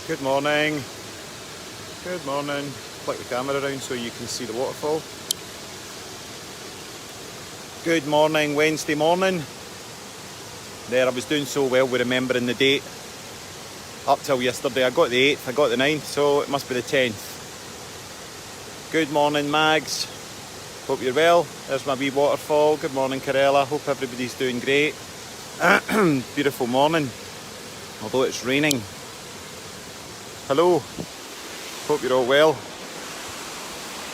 Good morning. Good morning. Flick the camera around so you can see the waterfall. Good morning, Wednesday morning. There, I was doing so well with remembering the date. Up till yesterday, I got the 8th, I got the 9th, so it must be the 10th. Good morning, Mags. Hope you're well. There's my wee waterfall. Good morning, Karela. Hope everybody's doing great. Beautiful morning, although it's raining. Hello. Hope you're all well.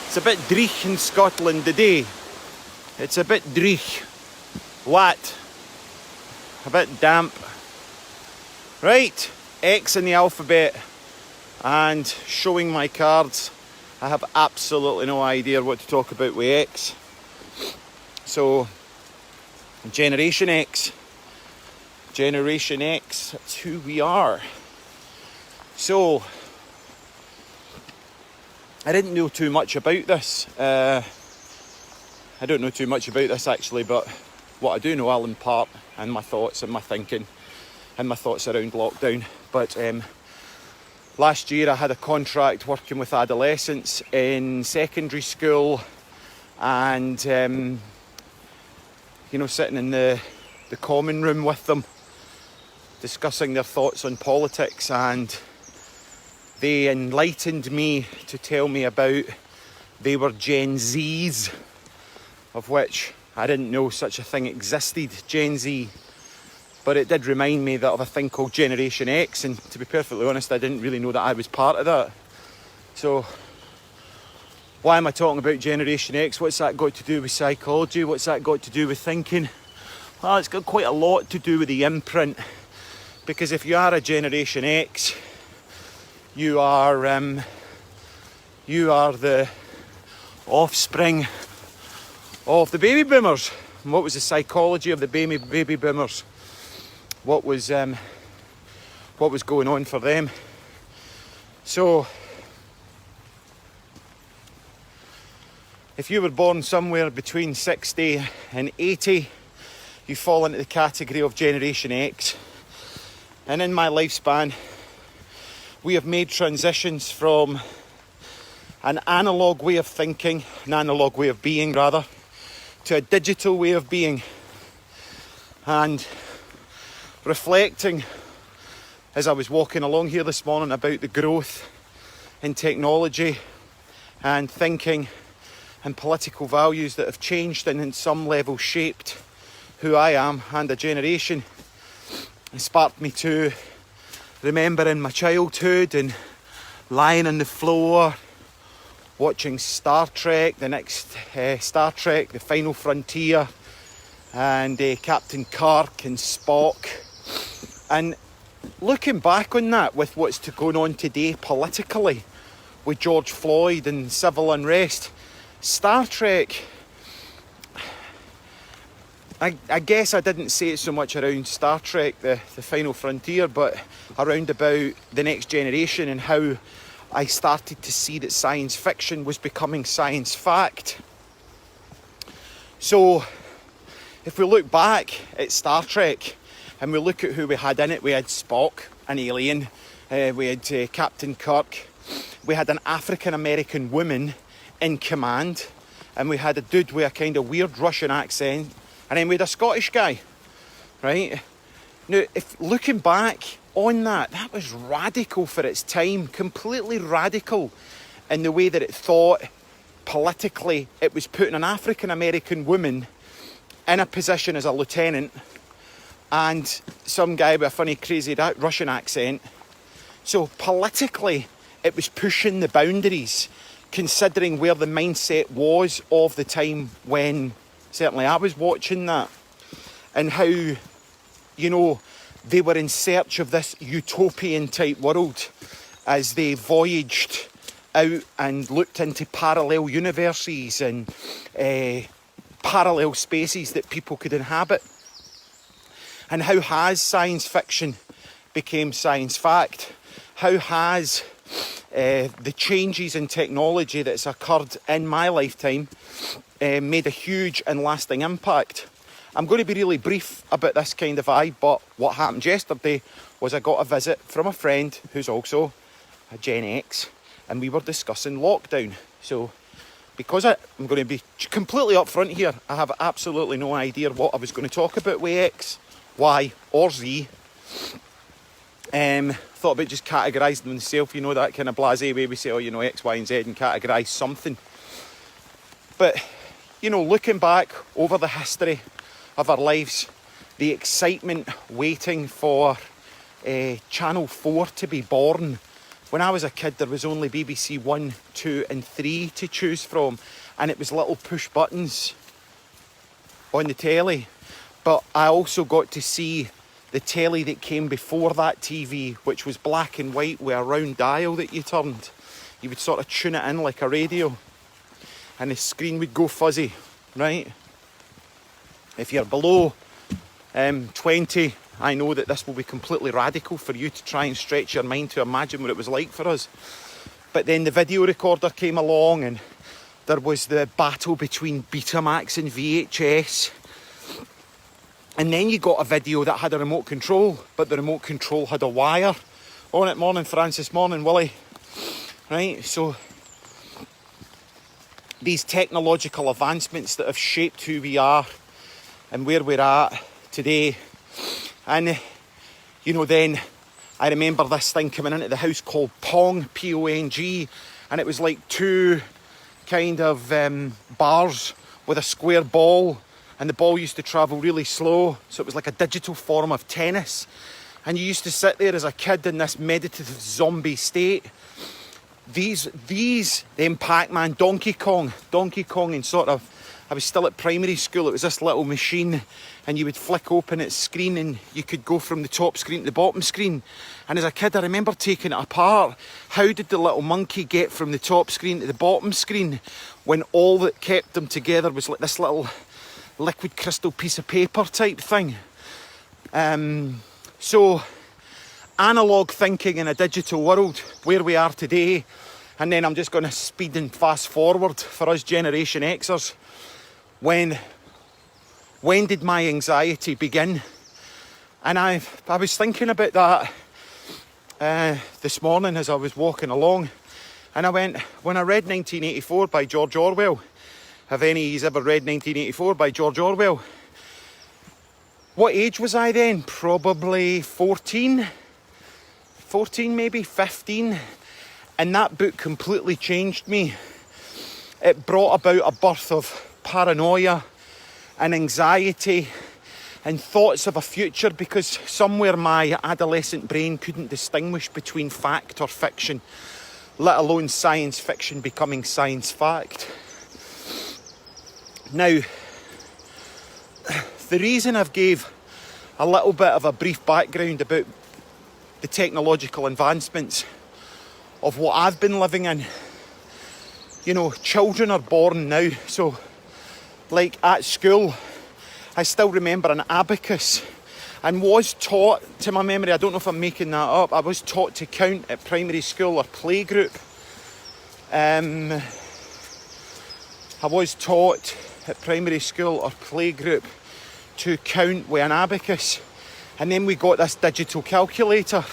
It's a bit dreich in Scotland today. It's a bit dreich. Wet. A bit damp. Right, X in the alphabet and showing my cards. I have absolutely no idea what to talk about with X. So, Generation X. Generation X, that's who we are. So, I didn't know too much about this. I don't know too much about this actually, but what I do know, I'll impart and my thoughts and my thinking and my thoughts around lockdown. But last year I had a contract working with adolescents in secondary school and, sitting in the common room with them, discussing their thoughts on politics, and they enlightened me to tell me about they were Gen Zs, of which I didn't know such a thing existed, Gen Z. But it did remind me of a thing called Generation X, and to be perfectly honest, I didn't really know that I was part of that. So, why am I talking about Generation X? What's that got to do with psychology? What's that got to do with thinking? Well, it's got quite a lot to do with the imprint. Because if you are a Generation X, you are the offspring of the baby boomers. And what was the psychology of the baby boomers? What was going on for them? So, if you were born somewhere between 60 and 80, you fall into the category of Generation X. And in my lifespan, we have made transitions from an analogue way of thinking, an analogue way of being rather, to a digital way of being. And reflecting as I was walking along here this morning about the growth in technology and thinking and political values that have changed and in some level shaped who I am and a generation, it sparked me to remembering my childhood and lying on the floor watching Star Trek, the next Star Trek, The Final Frontier, and Captain Kirk and Spock. And looking back on that with what's going on today politically with George Floyd and civil unrest, Star Trek, I guess I didn't say it so much around Star Trek, the Final Frontier, but around about the next generation and how I started to see that science fiction was becoming science fact. So, if we look back at Star Trek and we look at who we had in it, we had Spock, an alien, we had Captain Kirk, we had an African American woman in command, and we had a dude with a kind of weird Russian accent, and then we had a Scottish guy, right? Now, if looking back on that was radical for its time, completely radical in the way that it thought politically. It was putting an African American woman in a position as a lieutenant and some guy with a funny, crazy Russian accent. So politically, it was pushing the boundaries, considering where the mindset was of the time when certainly I was watching that, and how, they were in search of this utopian type world as they voyaged out and looked into parallel universes and parallel spaces that people could inhabit. And how has science fiction become science fact? How has the changes in technology that's occurred in my lifetime made a huge and lasting impact? I'm going to be really brief about this kind of vibe, but what happened yesterday was I got a visit from a friend who's also a Gen X, and we were discussing lockdown. So because I'm going to be completely upfront here, I have absolutely no idea what I was going to talk about with X, Y or Z. Thought about just categorising them myself, you know, that kind of blasé way we say, oh, you know, X, Y and Z and categorise something. But, you know, looking back over the history of our lives, the excitement waiting for Channel 4 to be born. When I was a kid, there was only BBC 1, 2 and 3 to choose from, and it was little push buttons on the telly. But I also got to see the telly that came before that TV, which was black and white with a round dial that you turned. You would sort of tune it in like a radio, and the screen would go fuzzy, right? If you're below 20, I know that this will be completely radical for you to try and stretch your mind to imagine what it was like for us. But then the video recorder came along, and there was the battle between Betamax and VHS. And then you got a video that had a remote control, but the remote control had a wire on it. Morning, Francis. Morning, Willie. Right, so these technological advancements that have shaped who we are and where we're at today. And, you know, then I remember this thing coming into the house called Pong, P-O-N-G, and it was like two kind of bars with a square ball, and the ball used to travel really slow, so it was like a digital form of tennis. And you used to sit there as a kid in this meditative zombie state. Then Pac-Man, Donkey Kong and sort of, I was still at primary school, it was this little machine, and you would flick open its screen and you could go from the top screen to the bottom screen. And as a kid, I remember taking it apart. How did the little monkey get from the top screen to the bottom screen when all that kept them together was like this little liquid crystal piece of paper type thing? So, analogue thinking in a digital world, where we are today, and then I'm just going to speed and fast forward for us Generation Xers. When did my anxiety begin? And I was thinking about that this morning as I was walking along, and I went, when I read 1984 by George Orwell, have any of you ever read 1984 by George Orwell? What age was I then? Probably 14 maybe, 15. And that book completely changed me. It brought about a birth of paranoia and anxiety and thoughts of a future, because somewhere my adolescent brain couldn't distinguish between fact or fiction, let alone science fiction becoming science fact. Now, the reason I've gave a little bit of a brief background about the technological advancements of what I've been living in, you know, children are born now, so like at school, I still remember an abacus, and was taught, to my memory, I don't know if I'm making that up, I was taught to count at primary school or playgroup. I was taught at primary school or playgroup to count with an abacus, and then we got this digital calculator,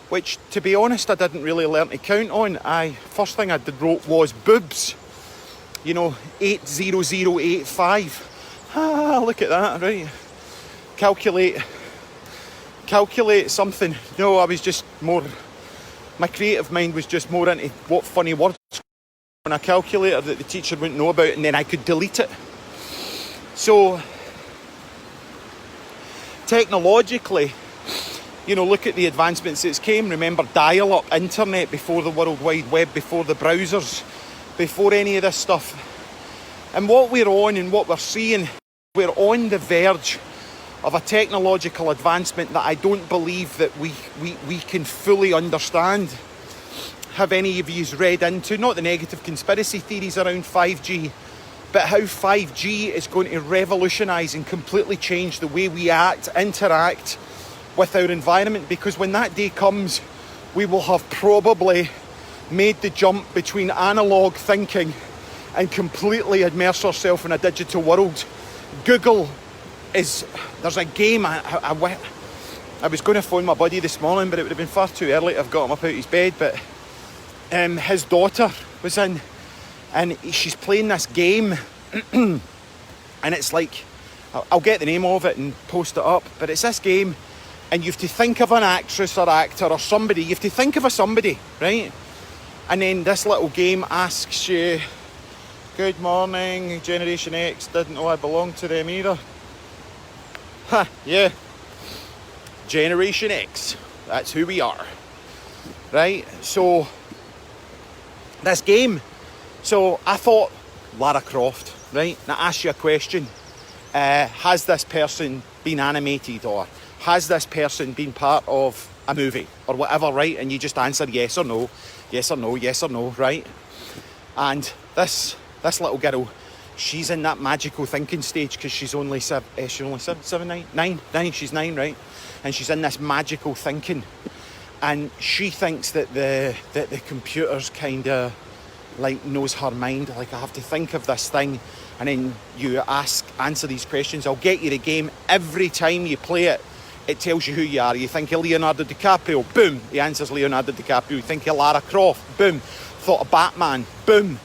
which, to be honest, I didn't really learn to count on. First thing I wrote was boobs. You know, 80085. Look at that, right? Calculate something. No, I was just more, my creative mind was just more into what funny words on a calculator that the teacher wouldn't know about, and then I could delete it. So, technologically, you know, look at the advancements that's came. Remember dial-up internet before the World Wide Web, before the browsers, before any of this stuff. And what we're on and what we're seeing, we're on the verge of a technological advancement that I don't believe that we can fully understand. Have any of you read into, not the negative conspiracy theories around 5G, but how 5G is going to revolutionise and completely change the way we act, interact with our environment? Because when that day comes, we will have probably made the jump between analogue thinking and completely immerse ourselves in a digital world. Google is there's a game. I was going to phone my buddy this morning, but it would have been far too early to have got him up out of his bed. But his daughter was in, and she's playing this game, and it's like, I'll get the name of it and post it up, but it's this game, and you have to think of an actress or actor or somebody. You have to think of a somebody, right? And then this little game asks you, good morning, Generation X, didn't know I belonged to them either. Ha, yeah. Generation X, that's who we are, right? So, this game, so I thought, Lara Croft, right? Now ask you a question, has this person been animated, or has this person been part of a movie, or whatever, right? And you just answer yes or no, yes or no, yes or no, right? And this little girl, she's in that magical thinking stage, because she's only she's 9, right? And she's in this magical thinking, and she thinks that the computer's kind of like knows her mind. Like, I have to think of this thing, and then you answer these questions. I'll get you the game. Every time you play it, it tells you who you are. You think of Leonardo DiCaprio, boom, he answers Leonardo DiCaprio. You think of Lara Croft, boom, thought of Batman, boom,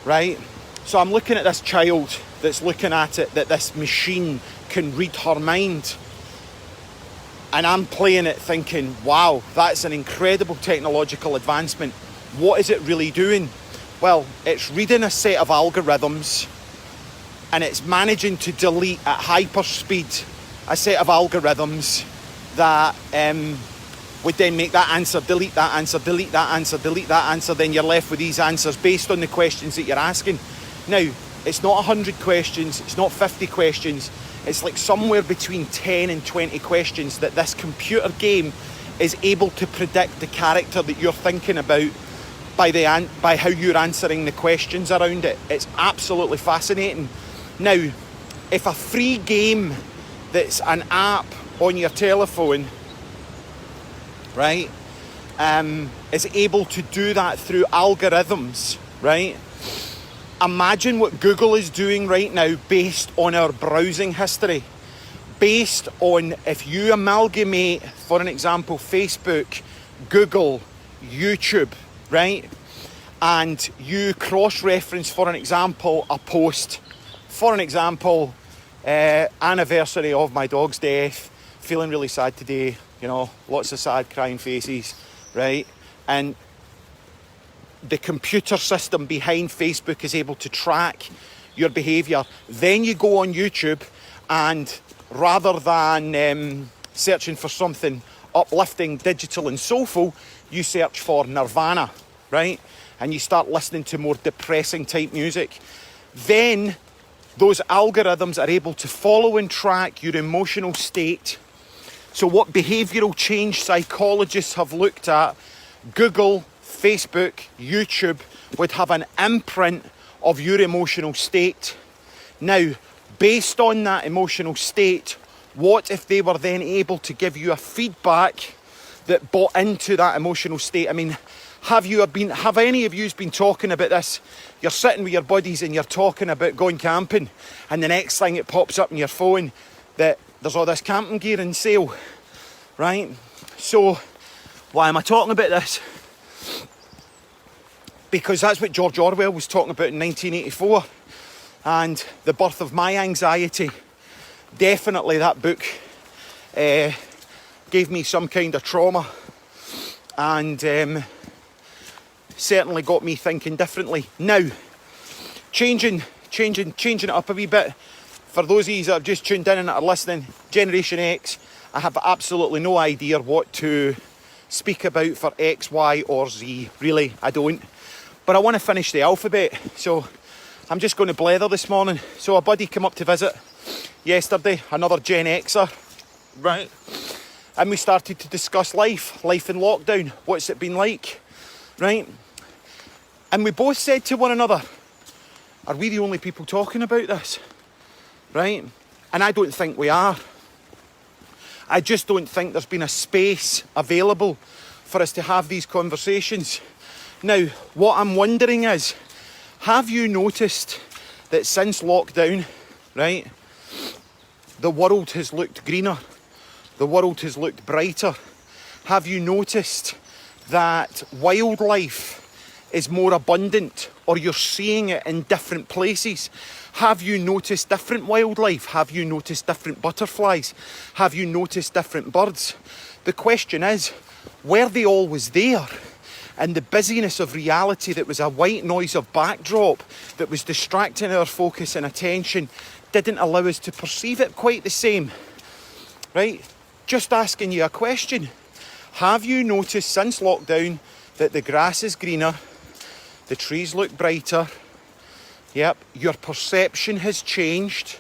right? So I'm looking at this child that's looking at it, that this machine can read her mind. And I'm playing it thinking, wow, that's an incredible technological advancement. What is it really doing? Well, it's reading a set of algorithms, and it's managing to delete at hyperspeed a set of algorithms that would then make that answer, delete that answer, delete that answer, delete that answer. Then you're left with these answers based on the questions that you're asking. Now, it's not 100 questions, it's not 50 questions. It's like somewhere between 10 and 20 questions that this computer game is able to predict the character that you're thinking about by how you're answering the questions around it. It's absolutely fascinating. Now, if a free game that's an app on your telephone, right, is able to do that through algorithms, right? Imagine what Google is doing right now based on our browsing history. Based on, if you amalgamate, for an example, Facebook, Google, YouTube, right? And you cross-reference, for an example, a post. For an example, anniversary of my dog's death, feeling really sad today, you know, lots of sad crying faces, right? And the computer system behind Facebook is able to track your behaviour. Then you go on YouTube, and rather than searching for something uplifting, digital and soulful, you search for Nirvana, right? And you start listening to more depressing type music. Then those algorithms are able to follow and track your emotional state. So what behavioural change psychologists have looked at, Google, Facebook, YouTube would have an imprint of your emotional state. Now, based on that emotional state, what if they were then able to give you a feedback that bought into that emotional state? I mean, have any of you been talking about this? You're sitting with your buddies and you're talking about going camping, and the next thing it pops up on your phone that there's all this camping gear in sale, right? So, why am I talking about this? Because that's what George Orwell was talking about in 1984, and the birth of my anxiety. Definitely that book gave me some kind of trauma, and certainly got me thinking differently. Now, changing it up a wee bit. For those of you that have just tuned in and are listening, Generation X, I have absolutely no idea what to speak about for X, Y or Z. Really, I don't. But I want to finish the alphabet, so I'm just going to blether this morning. So a buddy came up to visit yesterday, another Gen Xer, right? And we started to discuss life in lockdown. What's it been like, right? And we both said to one another, are we the only people talking about this, right? And I don't think we are. I just don't think there's been a space available for us to have these conversations. Now, what I'm wondering is, have you noticed that since lockdown, right, the world has looked greener? The world has looked brighter? Have you noticed that wildlife is more abundant, or you're seeing it in different places? Have you noticed different wildlife? Have you noticed different butterflies? Have you noticed different birds? The question is, were they always there? And the busyness of reality that was a white noise of backdrop that was distracting our focus and attention didn't allow us to perceive it quite the same, right? Just asking you a question. Have you noticed since lockdown that the grass is greener, the trees look brighter? Yep, your perception has changed.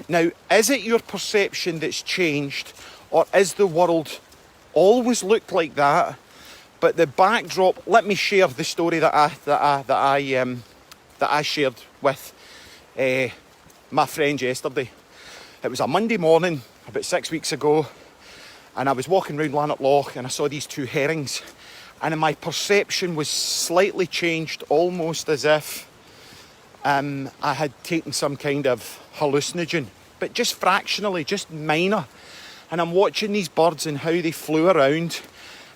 Now, is it your perception that's changed, or is the world always looked like that? But the backdrop. Let me share the story that I shared with my friend yesterday. It was a Monday morning about 6 weeks ago, and I was walking round Lanark Loch and I saw these two herrings, and my perception was slightly changed, almost as if I had taken some kind of hallucinogen, but just fractionally, just minor. And I'm watching these birds and how they flew around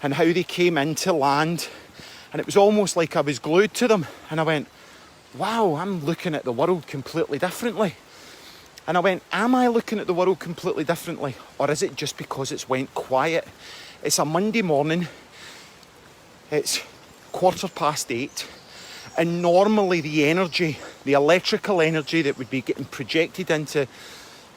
and how they came into land, and it was almost like I was glued to them. And I went, wow, I'm looking at the world completely differently. And I went, am I looking at the world completely differently, or is it just because it's went quiet? It's a Monday morning, it's 8:15, and normally the energy, the electrical energy that would be getting projected into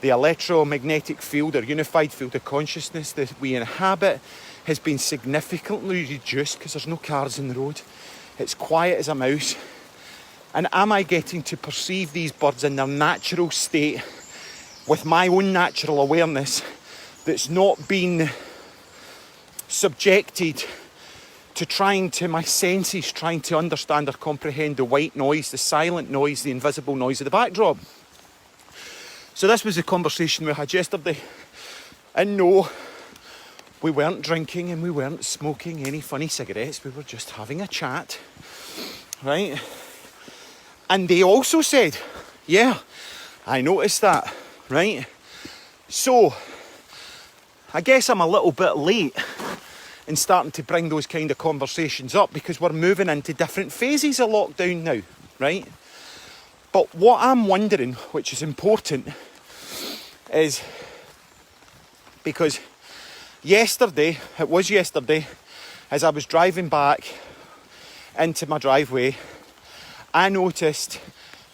the electromagnetic field or unified field of consciousness that we inhabit has been significantly reduced because there's no cars in the road. It's quiet as a mouse. And am I getting to perceive these birds in their natural state with my own natural awareness that's not been subjected to my senses trying to understand or comprehend the white noise, the silent noise, the invisible noise of the backdrop? So this was the conversation we had yesterday. And no, we weren't drinking and we weren't smoking any funny cigarettes. We were just having a chat, right? And they also said, yeah, I noticed that, right? So I guess I'm a little bit late in starting to bring those kind of conversations up because we're moving into different phases of lockdown now, right? But what I'm wondering, which is important, is because yesterday, as I was driving back into my driveway, I noticed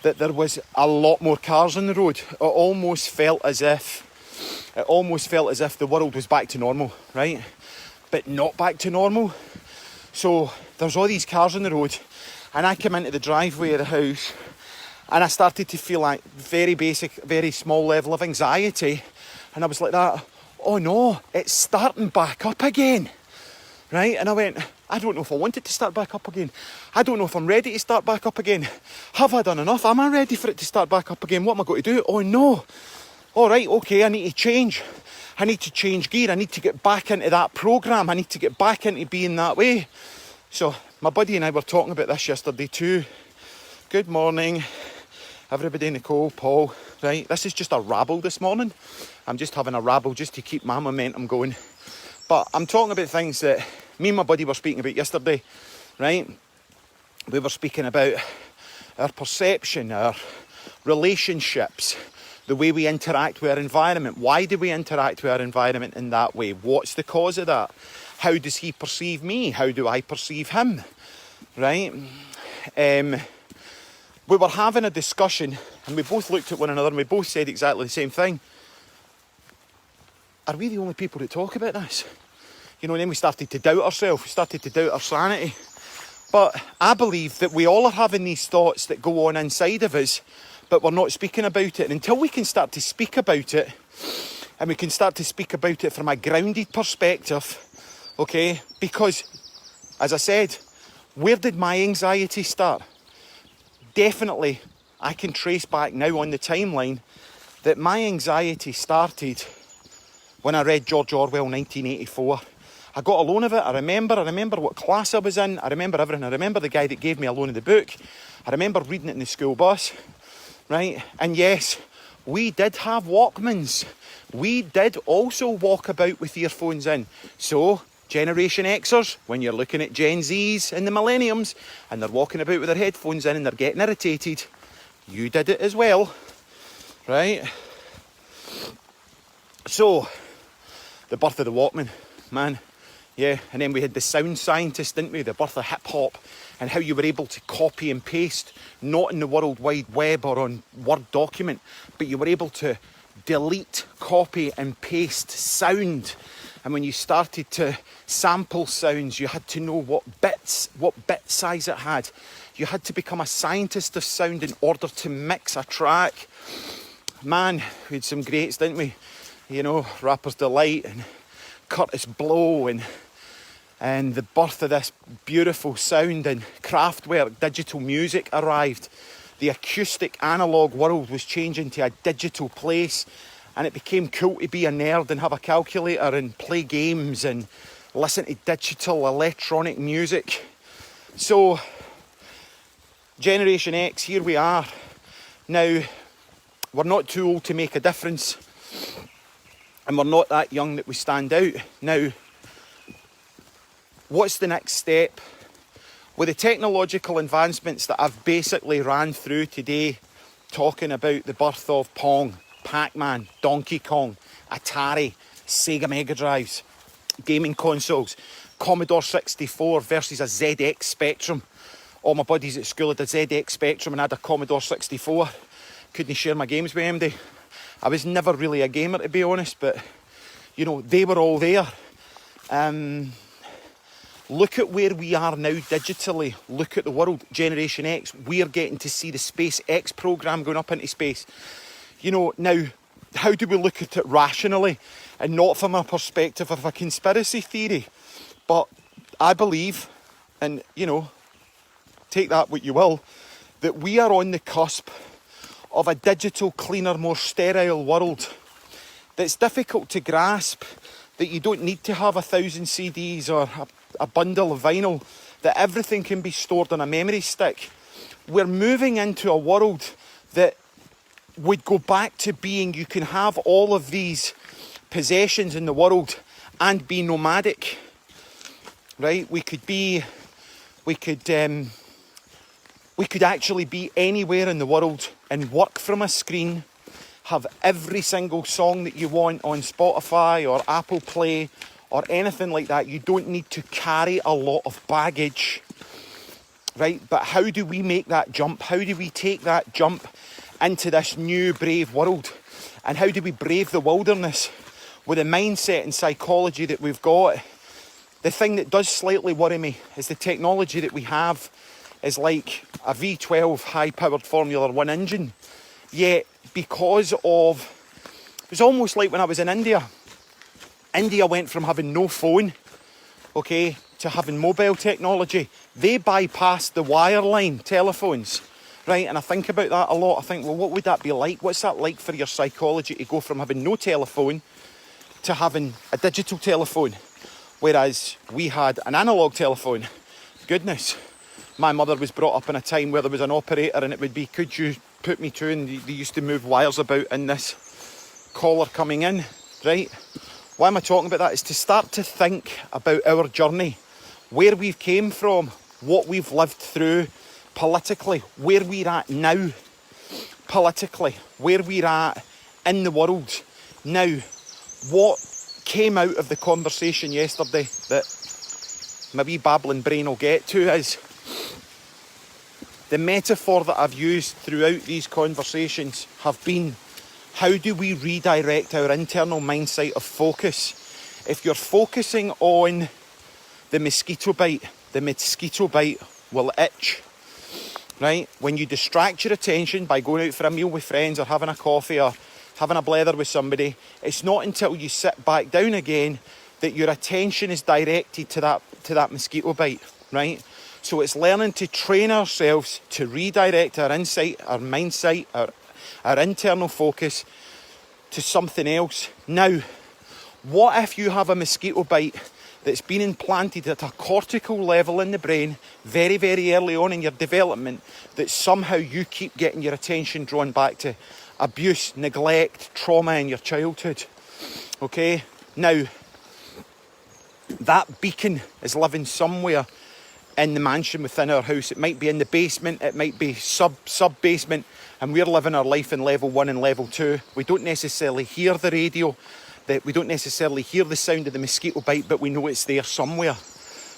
that there was a lot more cars on the road. It almost felt as if the world was back to normal, right? But not back to normal. So there's all these cars on the road, and I came into the driveway of the house, and I started to feel like very basic, very small level of anxiety. And I was like that, oh no, it's starting back up again, right? And I went, I don't know if I want it to start back up again. I don't know if I'm ready to start back up again. Have I done enough? Am I ready for it to start back up again? What am I going to do? Oh no. All right, okay, I need to change. I need to change gear. I need to get back into that programme. I need to get back into being that way. So my buddy and I were talking about this yesterday too. Good morning, everybody, Nicole, Paul, right? This is just a rabble this morning. I'm just having a rabble just to keep my momentum going. But I'm talking about things that me and my buddy were speaking about yesterday, right? We were speaking about our perception, our relationships, the way we interact with our environment. Why do we interact with our environment in that way? What's the cause of that? How does he perceive me? How do I perceive him? Right? We were having a discussion and we both looked at one another and we both said exactly the same thing. Are we the only people that talk about this? You know, and then we started to doubt ourselves. We started to doubt our sanity. But I believe that we all are having these thoughts that go on inside of us, but we're not speaking about it. And until we can start to speak about it, and we can start to speak about it from a grounded perspective, okay? Because, as I said, where did my anxiety start? Definitely, I can trace back now on the timeline that my anxiety started when I read George Orwell 1984. I got a loan of it. I remember what class I was in. I remember everything. I remember the guy that gave me a loan of the book. I remember reading it in the school bus, right? And yes, we did have Walkmans. we did also walk about with earphones in. So, Generation Xers, when you're looking at Gen Zs and the Milleniums, and they're walking about with their headphones in and they're getting irritated, you did it as well, right? So, the birth of the Walkman, man. Yeah, and then we had the sound scientist, didn't we? The birth of hip-hop, and how you were able to copy and paste, not in the World Wide Web or on Word document, but you were able to delete, copy and paste sound. And when you started to sample sounds, you had to know what bit size it had. You had to become a scientist of sound in order to mix a track. Man, we had some greats, didn't we? You know, Rapper's Delight and Curtis Blow and the birth of this beautiful sound and Kraftwerk digital music arrived. The acoustic analogue world was changing to a digital place, and it became cool to be a nerd and have a calculator and play games and listen to digital electronic music. So, Generation X, here we are. Now, we're not too old to make a difference, and we're not that young that we stand out. Now, what's the next step? With the technological advancements that I've basically ran through today, talking about the birth of Pong, Pac-Man, Donkey Kong, Atari, Sega Mega Drives, gaming consoles, Commodore 64 versus a ZX Spectrum. All my buddies at school had a ZX Spectrum and I had a Commodore 64. Couldn't share my games with MD. I was never really a gamer, to be honest, but, you know, they were all there. Look at where we are now digitally. Look at the world. Generation X, we're getting to see the SpaceX program going up into space. You know, now, how do we look at it rationally and not from a perspective of a conspiracy theory? But I believe, and, you know, take that what you will, that we are on the cusp of a digital, cleaner, more sterile world that's difficult to grasp, that you don't need to have 1,000 CDs or a bundle of vinyl, that everything can be stored on a memory stick. We're moving into a world that would go back to being, you can have all of these possessions in the world and be nomadic, right? We could actually be anywhere in the world and work from a screen, have every single song that you want on Spotify or Apple Play or anything like that. You don't need to carry a lot of baggage, right? But how do we make that jump? How do we take that jump into this new brave world? And how do we brave the wilderness with the mindset and psychology that we've got? The thing that does slightly worry me is the technology that we have is like a V12 high-powered Formula 1 engine. Yet, because of... It was almost like when I was in India. India went from having no phone, okay, to having mobile technology. They bypassed the wireline telephones, right? And I think about that a lot. I think, well, what would that be like? What's that like for your psychology to go from having no telephone to having a digital telephone? Whereas we had an analogue telephone. Goodness. My mother was brought up in a time where there was an operator and it would be, could you put me to, and they used to move wires about in this collar coming in, right? Why am I talking about that? It's to start to think about our journey, where we've came from, what we've lived through politically, where we're at now politically, where we're at in the world now. What came out of the conversation yesterday that my wee babbling brain will get to is the metaphor that I've used throughout these conversations have been, how do we redirect our internal mindset of focus? If you're focusing on the mosquito bite will itch, right? When you distract your attention by going out for a meal with friends or having a coffee or having a blether with somebody, it's not until you sit back down again that your attention is directed to that mosquito bite, right? So it's learning to train ourselves to redirect our insight, our mindset, our internal focus to something else. Now, what if you have a mosquito bite that's been implanted at a cortical level in the brain very, very early on in your development, that somehow you keep getting your attention drawn back to abuse, neglect, trauma in your childhood? Okay, now that beacon is living somewhere in the mansion within our house. It might be in the basement, it might be sub-basement, and we're living our life in level 1 and level 2. We don't necessarily hear the radio, we don't necessarily hear the sound of the mosquito bite, but we know it's there somewhere,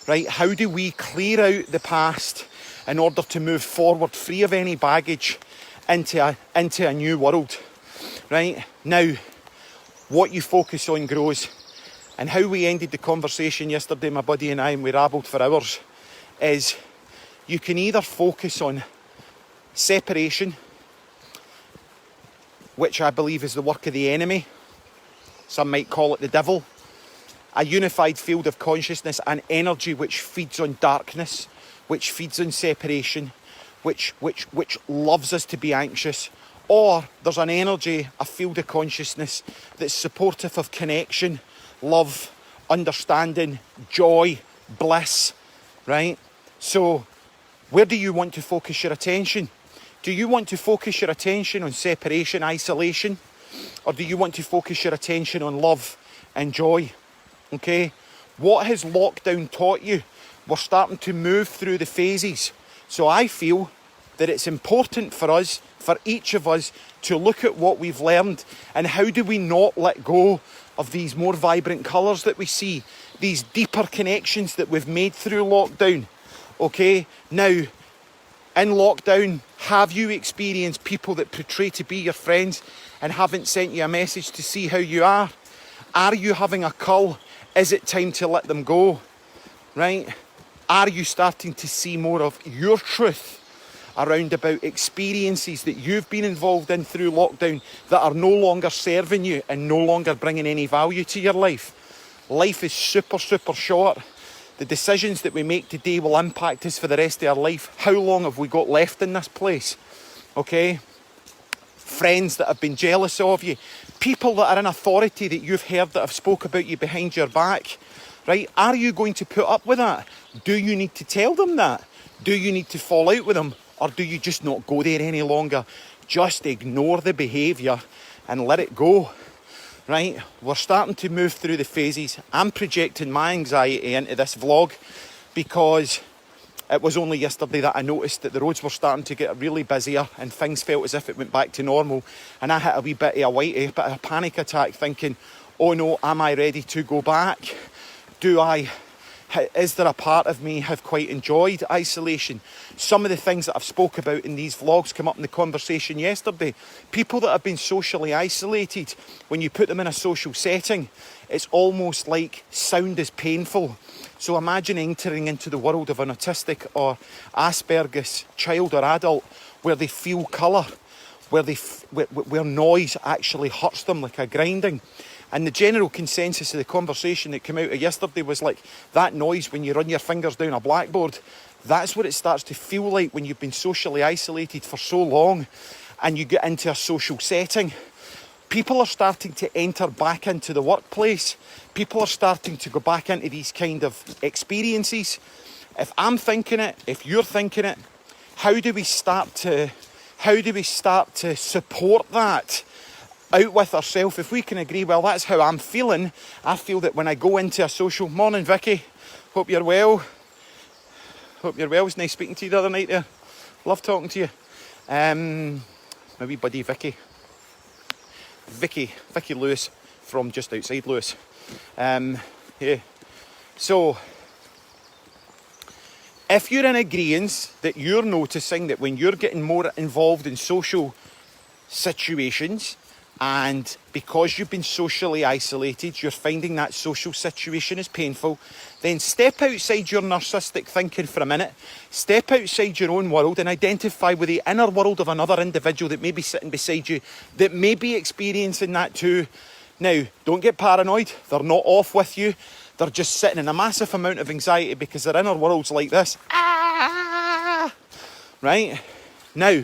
right? How do we clear out the past in order to move forward free of any baggage into a new world, right? Now, what you focus on grows. And how we ended the conversation yesterday, my buddy and I, and we rabbled for hours, is you can either focus on separation, which I believe is the work of the enemy. Some might call it the devil. A unified field of consciousness and energy which feeds on darkness, which feeds on separation, which loves us to be anxious. Or there's an energy, a field of consciousness that's supportive of connection, love, understanding, joy, bliss, right? So where do you want to focus your attention? Do you want to focus your attention on separation, isolation? Or do you want to focus your attention on love and joy? Okay? What has lockdown taught you? We're starting to move through the phases. So I feel that it's important for us, for each of us, to look at what we've learned and how do we not let go of these more vibrant colours that we see, these deeper connections that we've made through lockdown. Okay, now, in lockdown, have you experienced people that portray to be your friends and haven't sent you a message to see how you are? Are you having a cull? Is it time to let them go? Right? Are you starting to see more of your truth around about experiences that you've been involved in through lockdown that are no longer serving you and no longer bringing any value to your life? Life is super, super short. The decisions that we make today will impact us for the rest of our life. How long have we got left in this place? Okay? Friends that have been jealous of you. People that are in authority that you've heard that have spoke about you behind your back. Right? Are you going to put up with that? Do you need to tell them that? Do you need to fall out with them? Or do you just not go there any longer? Just ignore the behaviour and let it go. Right? We're starting to move through the phases. I'm projecting my anxiety into this vlog because it was only yesterday that I noticed that the roads were starting to get really busier and things felt as if it went back to normal. And I had a wee bit of a whitey, a bit of a panic attack thinking, oh no, am I ready to go back? Is there a part of me have quite enjoyed isolation? Some of the things that I've spoke about in these vlogs come up in the conversation yesterday. People that have been socially isolated, when you put them in a social setting, it's almost like sound is painful. So imagine entering into the world of an autistic or Asperger's child or adult where they feel colour, where noise actually hurts them like a grinding. And the general consensus of the conversation that came out of yesterday was like that noise when you run your fingers down a blackboard. That's what it starts to feel like when you've been socially isolated for so long and you get into a social setting. People are starting to enter back into the workplace. People are starting to go back into these kind of experiences. If I'm thinking it, if you're thinking it, how do we start to support that out with ourselves? If we can agree, well, that's how I'm feeling. I feel that when I go into a social... Morning, Vicky. Hope you're well. Hope you're well. It was nice speaking to you the other night there. Love talking to you. My wee buddy Vicky Lewis from just outside Lewis. Yeah. So, if you're in agreeance that you're noticing that when you're getting more involved in social situations, and because you've been socially isolated, you're finding that social situation is painful, then step outside your narcissistic thinking for a minute, step outside your own world and identify with the inner world of another individual that may be sitting beside you, that may be experiencing that too. Now, don't get paranoid, they're not off with you, they're just sitting in a massive amount of anxiety because their inner world's like this. Ah! Right? Now,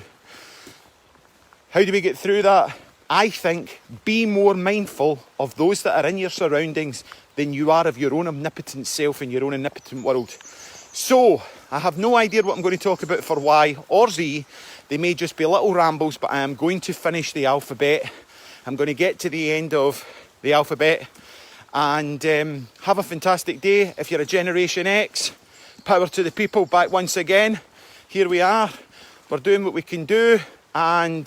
how do we get through that? I think be more mindful of those that are in your surroundings than you are of your own omnipotent self and your own omnipotent world. So, I have no idea what I'm going to talk about for Y or Z. They may just be little rambles, but I am going to finish the alphabet. I'm going to get to the end of the alphabet. And have a fantastic day. If you're a Generation X, power to the people back once again. Here we are. We're doing what we can do. And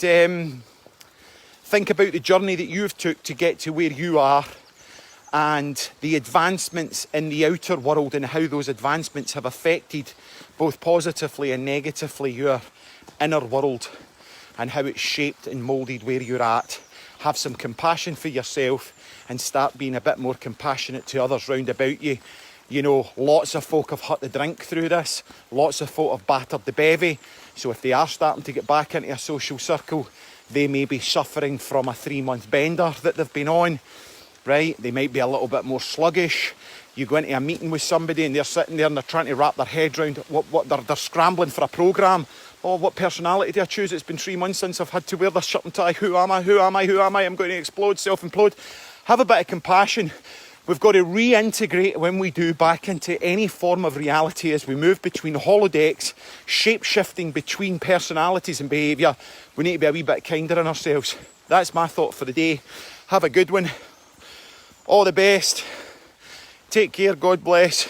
think about the journey that you've took to get to where you are, and the advancements in the outer world and how those advancements have affected both positively and negatively your inner world, and how it's shaped and moulded where you're at. Have some compassion for yourself and start being a bit more compassionate to others round about you. You know, lots of folk have had to drink through this. Lots of folk have battered the bevy. So if they are starting to get back into a social circle, they may be suffering from a 3-month bender that they've been on, right? They might be a little bit more sluggish. You go into a meeting with somebody and they're sitting there and they're trying to wrap their head around what they're scrambling for a programme. Oh, what personality do I choose? It's been 3 months since I've had to wear this shirt and tie. Who am I? Who am I? Who am I? I'm going to explode, self-implode. Have a bit of compassion. We've got to reintegrate when we do back into any form of reality as we move between holodecks, shape-shifting between personalities and behaviour. We need to be a wee bit kinder on ourselves. That's my thought for the day. Have a good one. All the best. Take care. God bless.